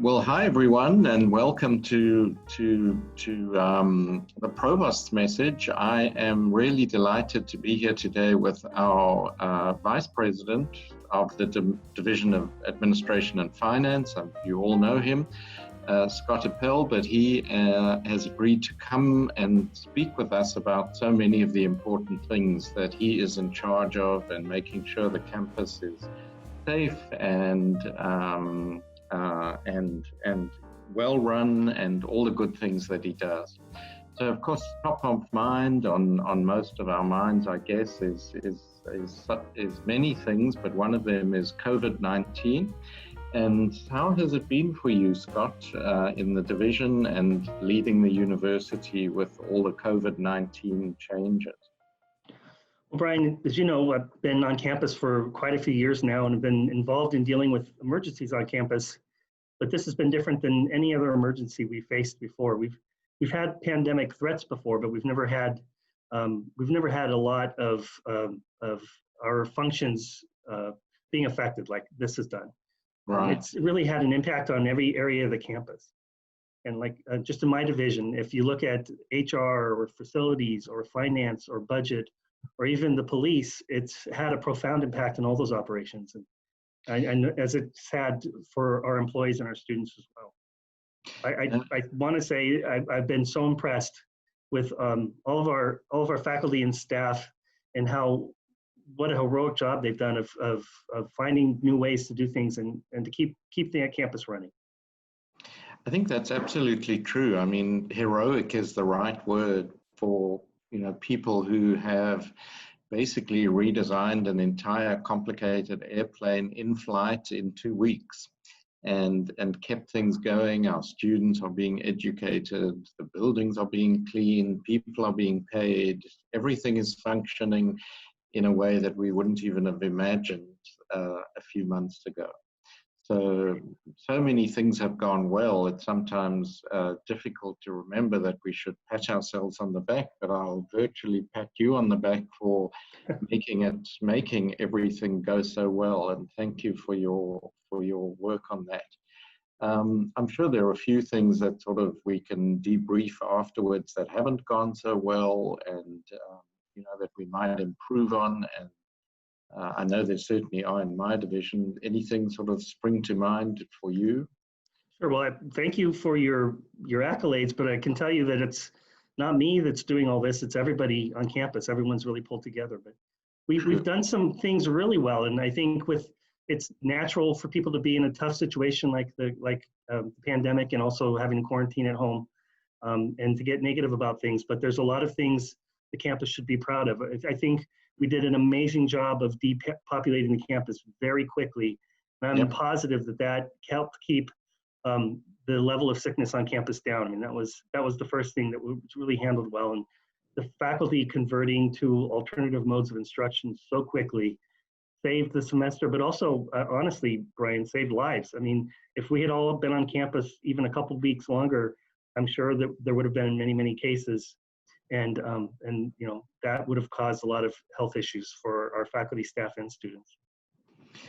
Well, hi everyone, and welcome to the Provost's message. I am really delighted to be here today with our Vice President of the Division of Administration and Finance. You all know him, Scott Apel, but he has agreed to come and speak with us about so many of the important things that he is in charge of, and making sure the campus is safe and well run, and all the good things that he does. So, of course, top of mind on most of our minds, I guess, is many things, but one of them is COVID-19. And how has it been for you, Scott, in the division and leading the university with all the COVID-19 changes? Well, Brian, as you know, I've been on campus for quite a few years now and have been involved in dealing with emergencies on campus. But this has been different than any other emergency we faced before. We've had pandemic threats before, but we've never had a lot of our functions being affected like this has done. Right. It's really had an impact on every area of the campus. And like just in my division, if you look at HR or facilities or finance or budget or even the police, it's had a profound impact on all those operations. And as it's had for our employees and our students as well. I want to say I've been so impressed with all of our faculty and staff, and what a heroic job they've done of finding new ways to do things and to keep the campus running. I think that's absolutely true. I mean, heroic is the right word for people who have basically redesigned an entire complicated airplane in flight in 2 weeks and kept things going. Our students are being educated, the buildings are being cleaned, people are being paid, everything is functioning in a way that we wouldn't even have imagined a few months ago. So many things have gone well. It's sometimes difficult to remember that we should pat ourselves on the back, but I'll virtually pat you on the back for making everything go so well. And thank you for your work on that. I'm sure there are a few things that sort of we can debrief afterwards that haven't gone so well, and that we might improve on. And I know there certainly are in my division. Anything sort of spring to mind for you? Sure. Well, thank you for your accolades, but I can tell you that it's not me that's doing all this. It's everybody on campus. Everyone's really pulled together. But we've done some things really well, and I think it's natural for people to be in a tough situation like the pandemic, and also having to quarantine at home, and to get negative about things. But there's a lot of things the campus should be proud of. I think we did an amazing job of depopulating the campus very quickly. And I'm positive that helped keep the level of sickness on campus down. I mean, that was the first thing that was really handled well. And the faculty converting to alternative modes of instruction so quickly saved the semester, but also, honestly, Brian, saved lives. I mean, if we had all been on campus even a couple weeks longer, I'm sure that there would have been many, many cases. And that would have caused a lot of health issues for our faculty, staff, and students.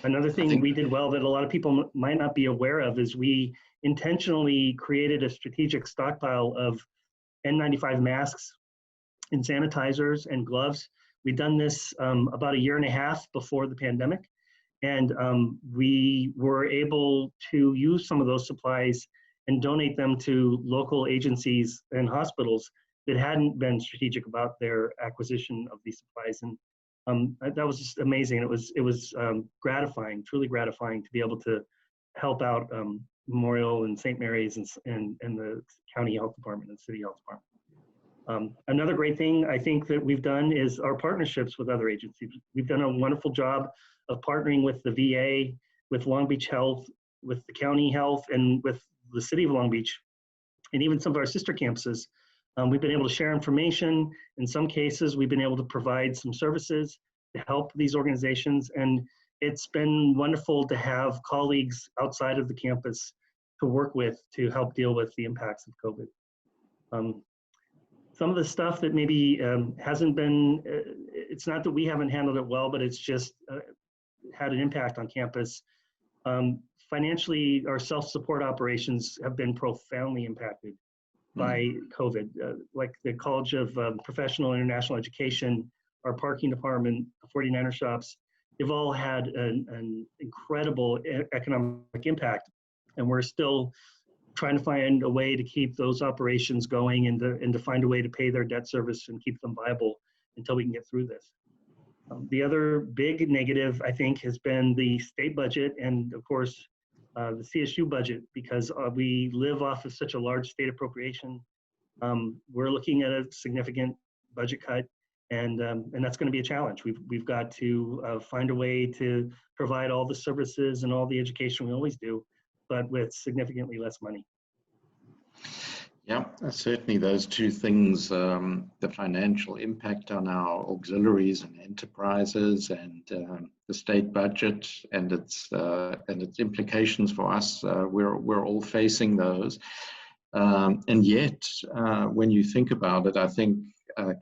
Another thing we did well that a lot of people might not be aware of is we intentionally created a strategic stockpile of N95 masks and sanitizers and gloves. We've done this about a year and a half before the pandemic, and we were able to use some of those supplies and donate them to local agencies and hospitals that hadn't been strategic about their acquisition of these supplies. And that was just amazing. It was gratifying, truly gratifying, to be able to help out Memorial and St. Mary's and the county health department and city health department. Another great thing I think that we've done is our partnerships with other agencies. We've done a wonderful job of partnering with the VA, with Long Beach Health, with the county health, and with the city of Long Beach, and even some of our sister campuses. We've been able to share information. In some cases, we've been able to provide some services to help these organizations. And it's been wonderful to have colleagues outside of the campus to work with to help deal with the impacts of COVID. Some of the stuff that maybe hasn't been, it's not that we haven't handled it well, but it's just had an impact on campus. Financially, our self-support operations have been profoundly impacted by COVID. Like the College of Professional and International Education, our parking department, the 49er shops, they've all had an incredible economic impact. And we're still trying to find a way to keep those operations going and to find a way to pay their debt service and keep them viable until we can get through this. The other big negative, I think, has been the state budget and, of course, the CSU budget, because we live off of such a large state appropriation. We're looking at a significant budget cut, and that's going to be a challenge. We've got to find a way to provide all the services and all the education we always do, but with significantly less money. Yeah, certainly those two things, the financial impact on our auxiliaries and enterprises and the state budget and its implications for us, we're all facing those. And yet, when you think about it, I think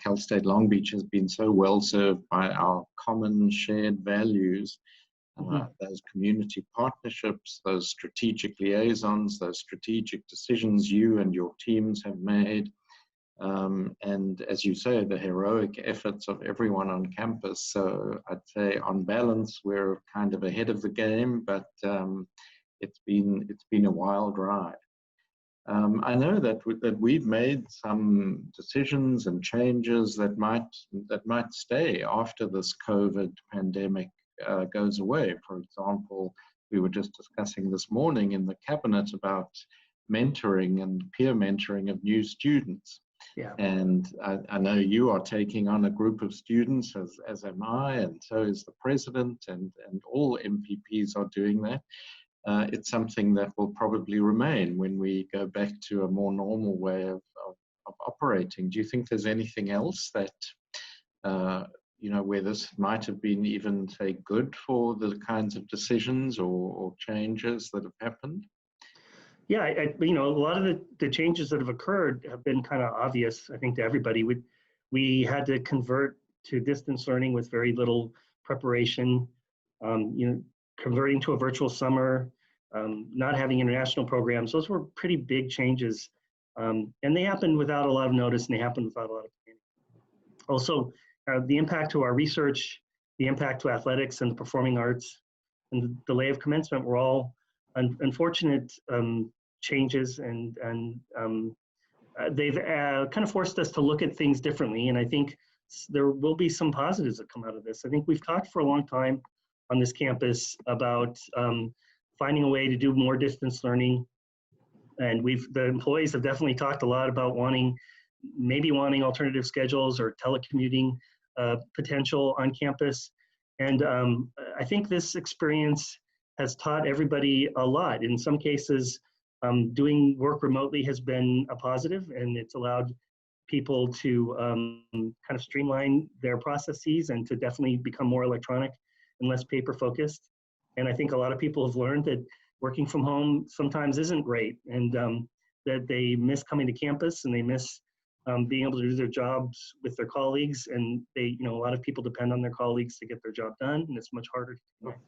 Cal State Long Beach has been so well served by our common shared values. Those community partnerships, those strategic liaisons, those strategic decisions you and your teams have made, and as you say, the heroic efforts of everyone on campus. So I'd say on balance, we're kind of ahead of the game, but it's been a wild ride. I know that we've made some decisions and changes that might stay after this COVID pandemic goes away. For example, we were just discussing this morning in the cabinet about mentoring and peer mentoring of new students. Yeah. And I know you are taking on a group of students, as am I, and so is the president, and all MPPs are doing that. It's something that will probably remain when we go back to a more normal way of operating. Do you think there's anything else that where this might have been even, say, good for the kinds of decisions or changes that have happened? Yeah, a lot of the changes that have occurred have been kind of obvious, I think, to everybody. We had to convert to distance learning with very little preparation. Converting to a virtual summer, not having international programs. Those were pretty big changes, and they happened without a lot of notice, and they happened without a lot of planning. Also, the impact to our research, the impact to athletics and the performing arts, and the delay of commencement were all unfortunate changes, and they've kind of forced us to look at things differently. And I think there will be some positives that come out of this. I think we've talked for a long time on this campus about finding a way to do more distance learning, and the employees have definitely talked a lot about wanting alternative schedules or telecommuting potential on campus. And I think this experience has taught everybody a lot. In some cases, doing work remotely has been a positive, and it's allowed people to kind of streamline their processes and to definitely become more electronic and less paper focused. And I think a lot of people have learned that working from home sometimes isn't great, and that they miss coming to campus, and they miss being able to do their jobs with their colleagues. And a lot of people depend on their colleagues to get their job done, and it's much harder to connect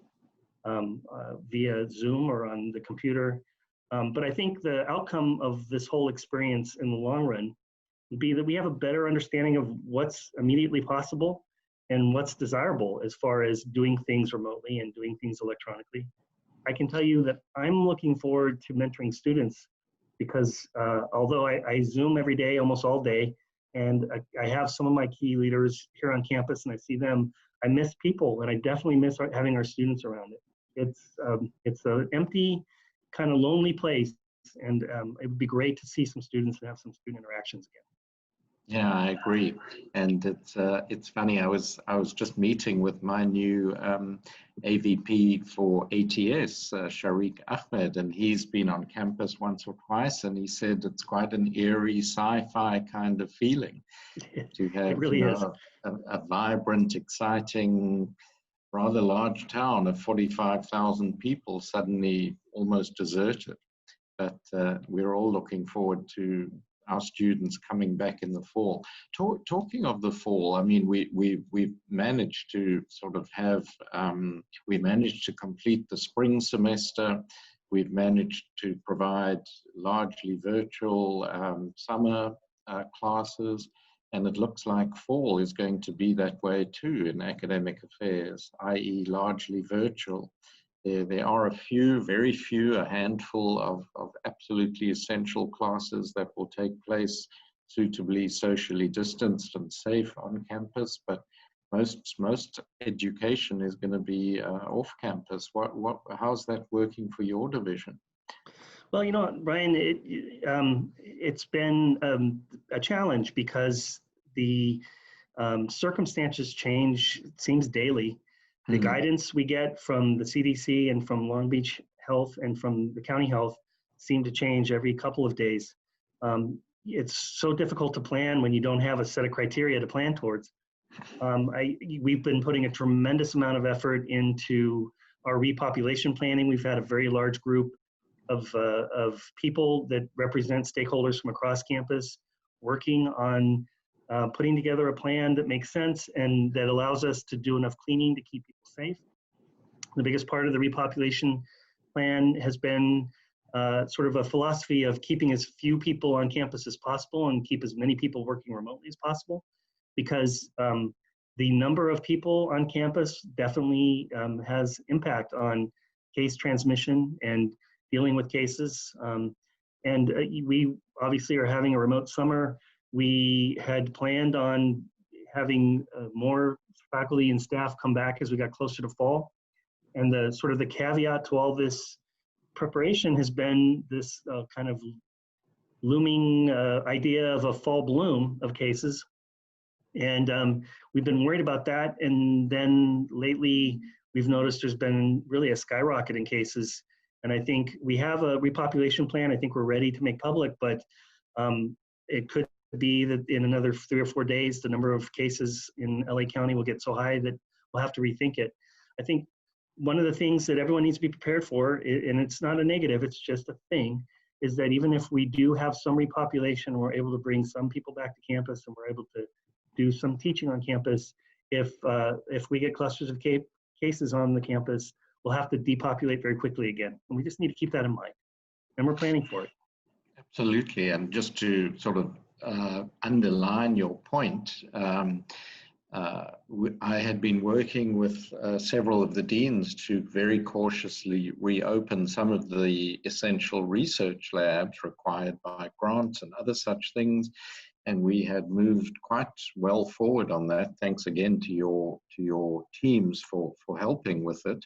via Zoom or on the computer. But I think the outcome of this whole experience in the long run would be that we have a better understanding of what's immediately possible and what's desirable as far as doing things remotely and doing things electronically. I can tell you that I'm looking forward to mentoring students, because although I Zoom every day, almost all day, and I have some of my key leaders here on campus and I see them, I miss people, and I definitely miss having our students around it. It's an empty, kind of lonely place, and it would be great to see some students and have some student interactions again. Yeah, I agree. And it's funny, I was just meeting with my new AVP for ATS, Sharik Ahmed, and he's been on campus once or twice, and he said it's quite an eerie sci-fi kind of feeling to have it really is. A vibrant, exciting, rather large town of 45,000 people suddenly almost deserted. But we're all looking forward to our students coming back in the fall. Talking of the fall, I mean, we've managed to sort of have, we managed to complete the spring semester. We've managed to provide largely virtual summer classes, and it looks like fall is going to be that way too in academic affairs, i.e. largely virtual. There are a few, very few, a handful of absolutely essential classes that will take place suitably socially distanced and safe on campus, but most education is going to be off campus. How's that working for your division? Well, you know what, Brian, it's been a challenge because the circumstances change, it seems daily. The guidance we get from the CDC and from Long Beach Health and from the county health seem to change every couple of days. It's so difficult to plan when you don't have a set of criteria to plan towards. We've been putting a tremendous amount of effort into our repopulation planning. We've had a very large group of people that represent stakeholders from across campus working on putting together a plan that makes sense and that allows us to do enough cleaning to keep people safe. The biggest part of the repopulation plan has been sort of a philosophy of keeping as few people on campus as possible and keep as many people working remotely as possible, because the number of people on campus definitely has impact on case transmission and dealing with cases. And we obviously are having a remote summer. We had planned on having more faculty and staff come back as we got closer to fall. And the sort of the caveat to all this preparation has been this kind of looming idea of a fall bloom of cases. And we've been worried about that. And then lately, we've noticed there's been really a skyrocket in cases. And I think we have a repopulation plan. I think we're ready to make public, but it could be that in another 3 or 4 days, the number of cases in LA County will get so high that we'll have to rethink it. I think one of the things that everyone needs to be prepared for, and it's not a negative, it's just a thing, is that even if we do have some repopulation, we're able to bring some people back to campus and we're able to do some teaching on campus, if we get clusters of cases on the campus, we'll have to depopulate very quickly again. And we just need to keep that in mind. And we're planning for it. Absolutely. And just to sort of underline your point, I had been working with several of the deans to very cautiously reopen some of the essential research labs required by grants and other such things. And we had moved quite well forward on that. Thanks again to your teams for helping with it.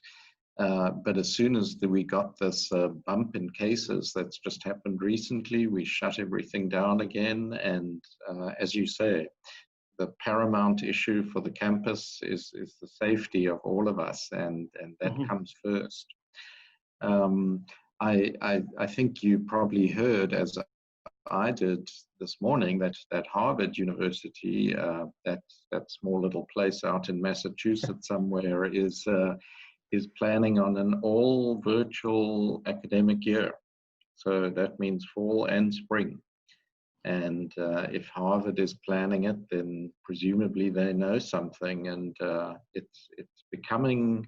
But as soon as we got this bump in cases that's just happened recently, we shut everything down again. And as you say, the paramount issue for the campus is the safety of all of us, and that comes first. I think you probably heard, as I did this morning, that Harvard University, that small little place out in Massachusetts somewhere, is planning on an all virtual academic year. So that means fall and spring. And if Harvard is planning it, then presumably they know something, and it's becoming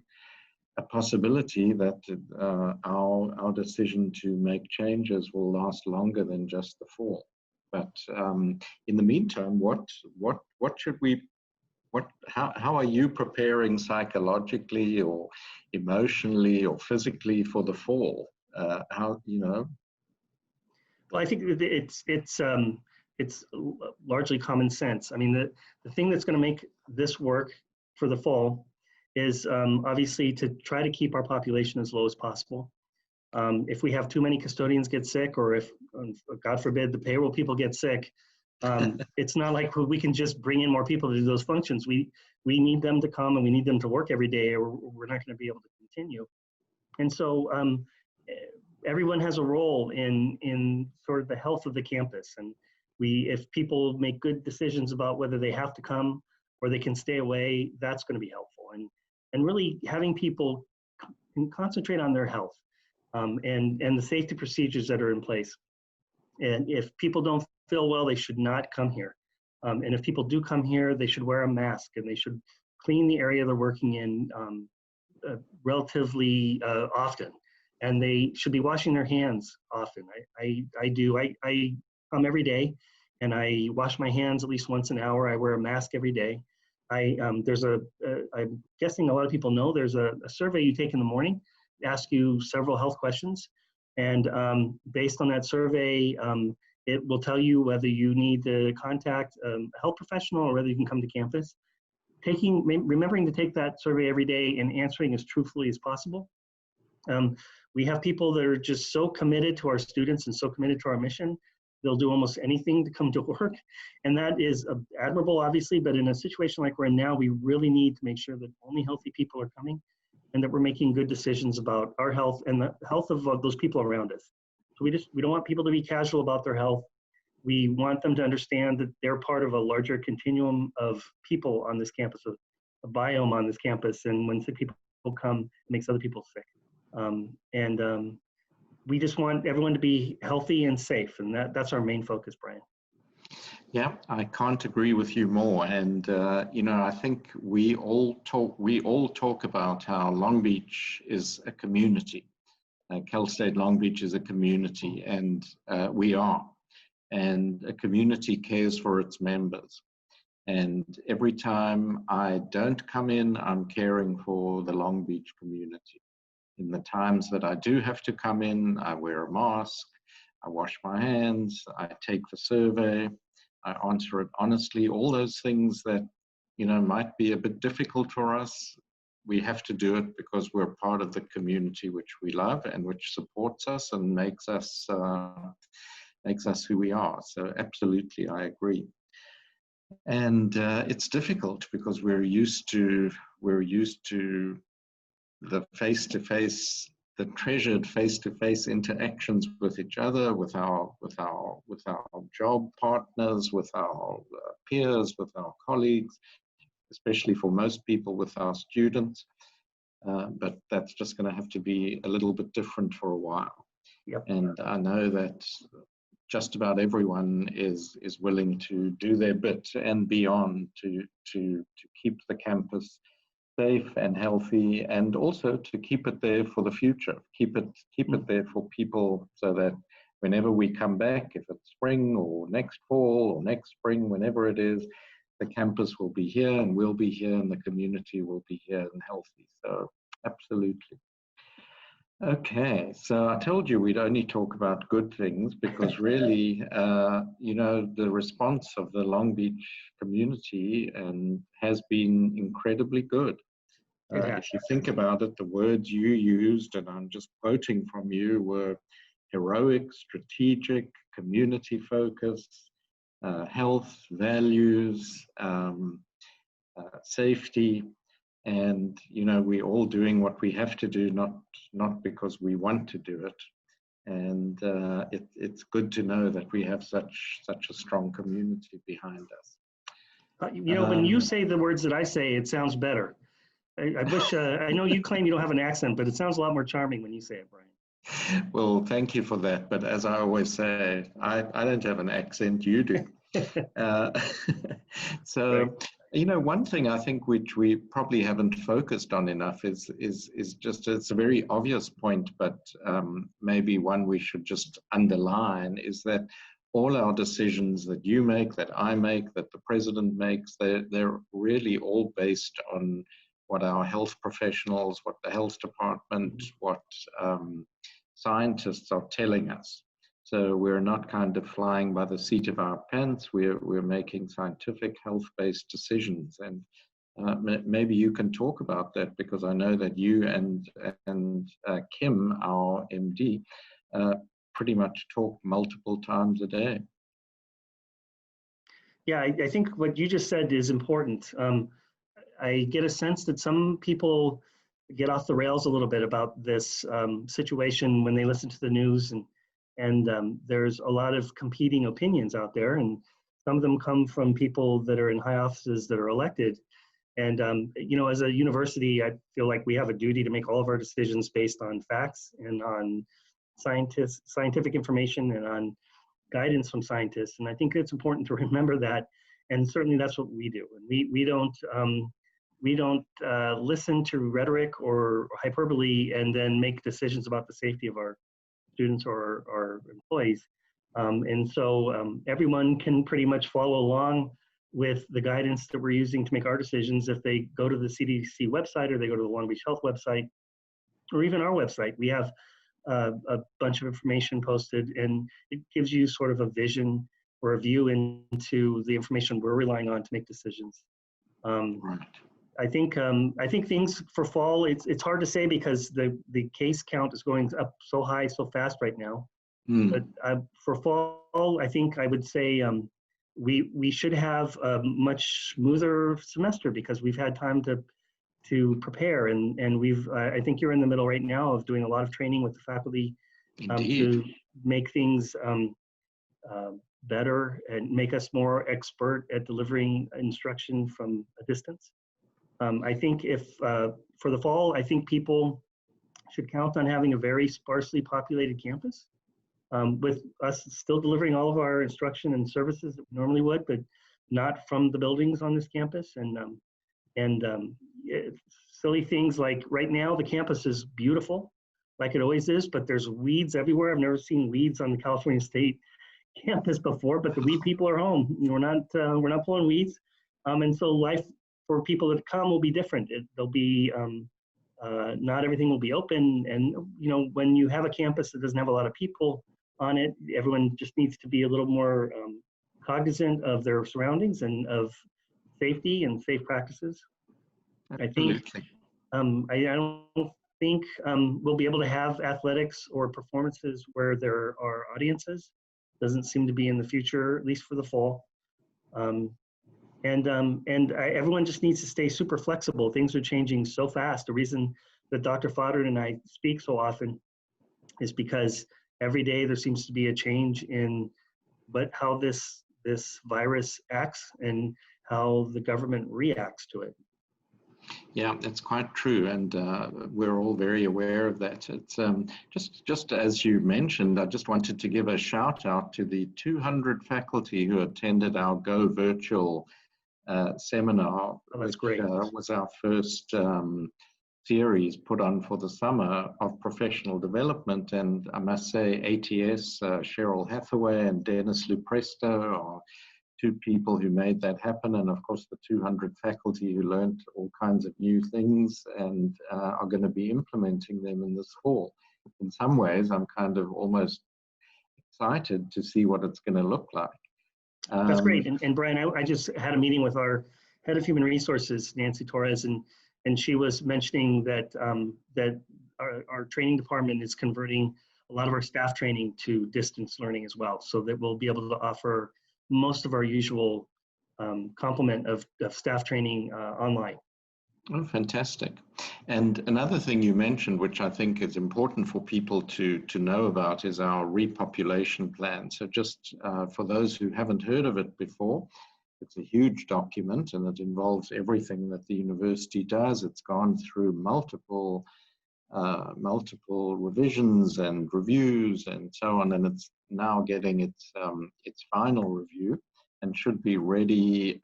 a possibility that our decision to make changes will last longer than just the fall. But in the meantime, what should we? How are you preparing psychologically or emotionally or physically for the fall? Well, I think it's largely common sense. I mean, the thing that's going to make this work for the fall is obviously to try to keep our population as low as possible. If we have too many custodians get sick, or if, God forbid, the payroll people get sick, it's not like we can just bring in more people to do those functions. We need them to come and we need them to work every day, or we're not going to be able to continue. And so everyone has a role in sort of the health of the campus. And if people make good decisions about whether they have to come or they can stay away, that's going to be helpful. And really having people concentrate on their health and the safety procedures that are in place. And if people don't feel well, they should not come here. And if people do come here, they should wear a mask and they should clean the area they're working in relatively often. And they should be washing their hands often. I do. I come every day and I wash my hands at least once an hour. I wear a mask every day. I'm guessing a lot of people know there's a survey you take in the morning, ask you several health questions. And based on that survey, it will tell you whether you need to contact a health professional or whether you can come to campus. Remembering to take that survey every day and answering as truthfully as possible. We have people that are just so committed to our students and so committed to our mission, they'll do almost anything to come to work. And that is admirable, obviously, but in a situation like we're in now, we really need to make sure that only healthy people are coming and that we're making good decisions about our health and the health of those people around us. So we don't want people to be casual about their health. We want them to understand that they're part of a larger continuum of people on this campus, a biome on this campus, and when sick people come, it makes other people sick. We just want everyone to be healthy and safe, and that's our main focus, Brian. Yeah, I can't agree with you more. And I think we all talk about how Long Beach is a community. Cal State Long Beach is a community, and we are. And a community cares for its members. And every time I don't come in, I'm caring for the Long Beach community. In the times that I do have to come in, I wear a mask, I wash my hands, I take the survey, I answer it honestly. All those things that, might be a bit difficult for us, we have to do it because we're part of the community which we love and which supports us and makes us who we are. So absolutely, I agree. And it's difficult because we're used to the face-to-face, the treasured face-to-face interactions with each other, with our job partners, with our peers, with our colleagues, especially for most people with our students. But that's just going to have to be a little bit different for a while. Yep. And I know that just about everyone is willing to do their bit and beyond to keep the campus safe and healthy, and also to keep it there for the future. Keep it there for people so that whenever we come back, if it's spring or next fall or next spring, whenever it is, the campus will be here and we'll be here and the community will be here and healthy. So absolutely. Okay, so I told you we'd only talk about good things because really, the response of the Long Beach community has been incredibly good. If you think about it, the words you used, and I'm just quoting from you, were heroic, strategic, community-focused, health, values, safety. And we're all doing what we have to do, not because we want to do it. And it's good to know that we have such a strong community behind us. When you say the words that I say, it sounds better. I wish. I know you claim you don't have an accent, but it sounds a lot more charming when you say it, Brian. Well, thank you for that. But as I always say, I don't have an accent. You do. So. Right. One thing I think which we probably haven't focused on enough is just, it's a very obvious point, but maybe one we should just underline, is that all our decisions that you make, that I make, that the president makes, they're really all based on what our health professionals, what the health department, what scientists are telling us. So we're not kind of flying by the seat of our pants. We're making scientific, health-based decisions, and maybe you can talk about that, because I know that you and Kim, our MD, pretty much talk multiple times a day. Yeah, I think what you just said is important. I get a sense that some people get off the rails a little bit about this situation when they listen to the news, and there's a lot of competing opinions out there, and some of them come from people that are in high offices that are elected. And as a university, I feel like we have a duty to make all of our decisions based on facts and on scientific information and on guidance from scientists. And I think it's important to remember that. And certainly that's what we do. And we don't listen to rhetoric or hyperbole and then make decisions about the safety of our students or our employees. And so everyone can pretty much follow along with the guidance that we're using to make our decisions if they go to the CDC website or they go to the Long Beach Health website or even our website. We have a bunch of information posted, and it gives you sort of a vision or a view into the information we're relying on to make decisions. Right. I think things for fall, it's hard to say because the case count is going up so high so fast right now. But for fall, I think I would say we should have a much smoother semester because we've had time to prepare, and we've I think you're in the middle right now of doing a lot of training with the faculty to make things better and make us more expert at delivering instruction from a distance. I think if for the fall, I think people should count on having a very sparsely populated campus with us still delivering all of our instruction and services that we normally would, but not from the buildings on this campus. And silly things like right now, the campus is beautiful, like it always is, but there's weeds everywhere. I've never seen weeds on the California State campus before, but the weed people are home. We're not pulling weeds. And so life for people that come will be different. There'll be, not everything will be open. And, when you have a campus that doesn't have a lot of people on it, everyone just needs to be a little more cognizant of their surroundings and of safety and safe practices. Absolutely. I don't think we'll be able to have athletics or performances where there are audiences. Doesn't seem to be in the future, at least for the fall. Everyone just needs to stay super flexible. Things are changing so fast. The reason that Dr. Fodder and I speak so often is because every day there seems to be a change in how this virus acts and how the government reacts to it. Yeah, that's quite true, and we're all very aware of that. It's just as you mentioned, I just wanted to give a shout out to the 200 faculty who attended our Go Virtual seminar. Oh, that's great. Was our first series put on for the summer of professional development, and I must say ATS, Cheryl Hathaway and Dennis Lupresto are two people who made that happen, and of course the 200 faculty who learned all kinds of new things and are going to be implementing them in this fall. In some ways, I'm kind of almost excited to see what it's going to look like. That's great. And Brian, I just had a meeting with our head of human resources, Nancy Torres, and she was mentioning that our training department is converting a lot of our staff training to distance learning as well, so that we'll be able to offer most of our usual complement of staff training online. Oh, fantastic. And another thing you mentioned, which I think is important for people to know about, is our repopulation plan. So just for those who haven't heard of it before, it's a huge document and it involves everything that the university does. It's gone through multiple revisions and reviews and so on, and it's now getting its final review and should be ready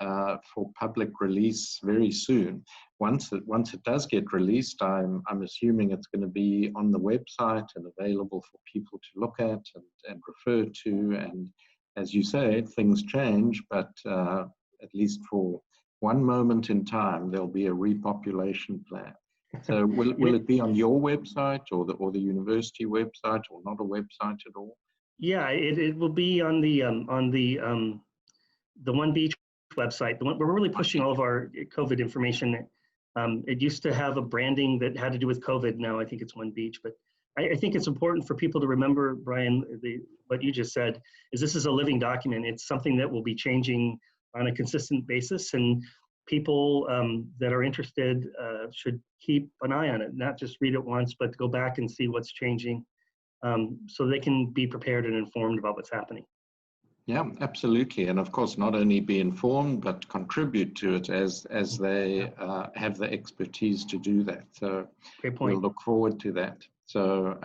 for public release very soon. Once it does get released, I'm assuming it's going to be on the website and available for people to look at and refer to. And as you say, things change, but at least for one moment in time, there'll be a repopulation plan. So will it be on your website or the university website, or not a website at all? Yeah, it will be on the One Beach website. We're really pushing all of our COVID information. It used to have a branding that had to do with COVID. Now I think it's One Beach, but I think it's important for people to remember, Brian, what you just said, is this is a living document. It's something that will be changing on a consistent basis, and people that are interested should keep an eye on it, not just read it once, but go back and see what's changing so they can be prepared and informed about what's happening. Yeah, absolutely. And of course, not only be informed, but contribute to it as they have the expertise to do that. So great point. We'll look forward to that. So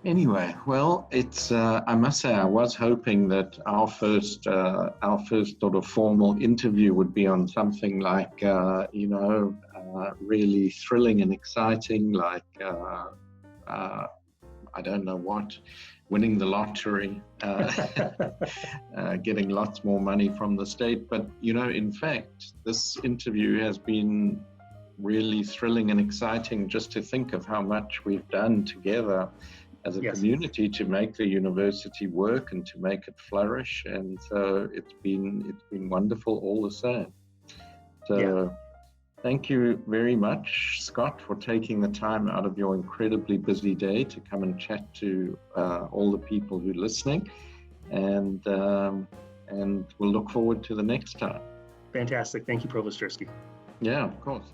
Anyway, well, it's, I must say, I was hoping that our first sort of formal interview would be on something like, really thrilling and exciting, like, I don't know what, winning the lottery, getting lots more money from the state. But, in fact, this interview has been really thrilling and exciting just to think of how much we've done together as a community to make the university work and to make it flourish. And so it's been wonderful all the same. So thank you very much, Scott, for taking the time out of your incredibly busy day to come and chat to all the people who are listening. And we'll look forward to the next time. Fantastic. Thank you, Provost Jersky. Yeah, of course.